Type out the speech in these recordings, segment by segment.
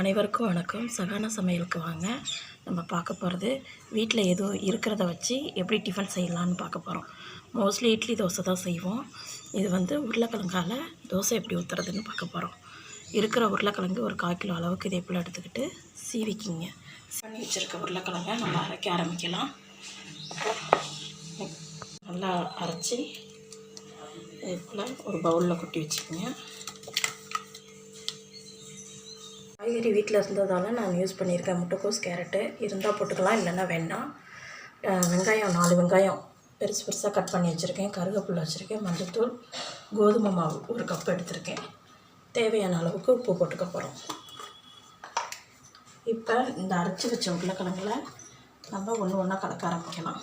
அனைவருக்கும் வணக்கம். சகானா சமையலுக்கு வாங்க. நம்ம பார்க்க போகிறது வீட்டில் எதுவும் இருக்கிறத வச்சு எப்படி டிஃபன் செய்யலான்னு பார்க்க போகிறோம். மோஸ்ட்லி இட்லி தோசை தான் செய்வோம். இது உருளைக்கிழங்கால தோசை எப்படி ஊற்றுறதுன்னு பார்க்க போகிறோம். இருக்கிற உருளைக்கிழங்கு ஒரு 1/4 கிலோ அளவுக்கு இதே போல் எடுத்துக்கிட்டு சீவிக்கிங்க. பண்ணி வச்சுருக்க உருளைக்கிழங்கை நம்ம அரைக்க ஆரம்பிக்கலாம். நல்லா அரைச்சி இதே போல் ஒரு பவுலில் கொட்டி வச்சுக்கோங்க. காய்கறி வீட்டில் இருந்ததால் நான் யூஸ் பண்ணியிருக்கேன். முட்டைக்கோஸ், கேரட்டு இருந்தால் போட்டுக்கலாம், இல்லைன்னா வேண்டாம். வெங்காயம் 4 வெங்காயம் பெருசு பெருசாக கட் பண்ணி வச்சுருக்கேன். கருவேப்பிலை வச்சுருக்கேன். மஞ்சள்தூள், கோதுமை மாவு 1 கப் எடுத்திருக்கேன். தேவையான அளவுக்கு உப்பு போட்டுக்க போகிறோம். இப்போ இந்த அரைச்சி வச்ச உருளைக்கிழங்குல நம்ம ஒன்றா கலக்க ஆரம்பிக்கலாம்.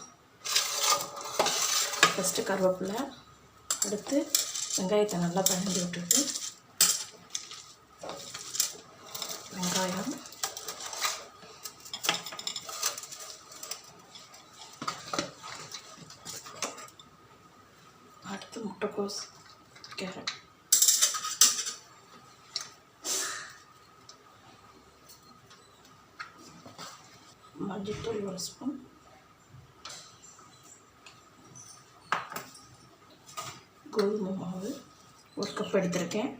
ஃபஸ்ட்டு கருவேப்பிலை, அடுத்து வெங்காயத்தை நல்லா பிணைஞ்சு விட்டுட்டு வெங்காயம், அடுத்து முட்டைக்கோஸ், கேரட், மஞ்சள்தூள் 1 ஸ்பூன், கோதுமை மாவு 1 கப் எடுத்திருக்கேன்.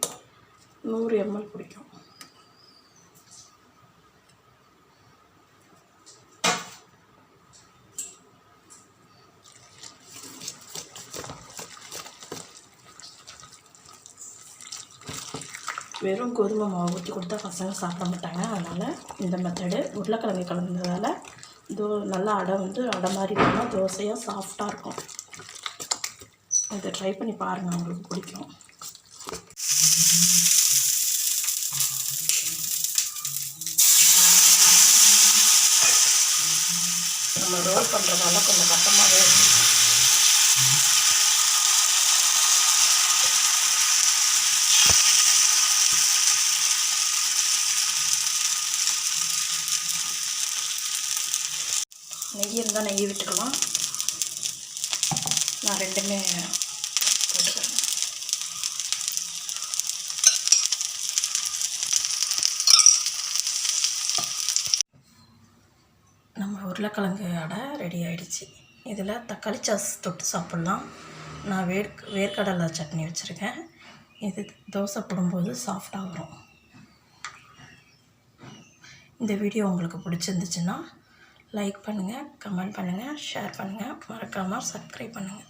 100 ml பிடிக்கும். வெறும் கோதுமை மாவு ஊற்றி கொடுத்தா பசங்க சாப்பிட மாட்டாங்க. அதனால் இந்த மெத்தடு உருளைக்கிழங்கு கலந்ததால் நல்லா அடை மாதிரி இல்லாமல் தோசையாக சாஃப்டாக இருக்கும். இதை ட்ரை பண்ணி பாருங்கள், உங்களுக்கு பிடிக்கும். நம்ம ரோல் பண்ணுறதால கொஞ்சம் கஷ்டமாகவே இருக்கும். நெய் இருந்தால் நெய் விட்டுக்கலாம். நான் ரெண்டுமே போட்டுக்கிறேன். நம்ம உருளைக்கிழங்கு அடை ரெடி ஆகிடுச்சு. இதில் தக்காளி சாஸ் தொட்டு சாப்பிட்லாம். நான் வேர்க்கடலை சட்னி வச்சுருக்கேன். இது தோசை போடும்போது சாஃப்டாக வரும். இந்த வீடியோ உங்களுக்கு பிடிச்சிருந்துச்சுன்னா லைக் பண்ணுங்கள், கமெண்ட் பண்ணுங்கள், ஷேர் பண்ணுங்கள், மறக்காமல் சப்ஸ்கிரைப் பண்ணுங்கள்.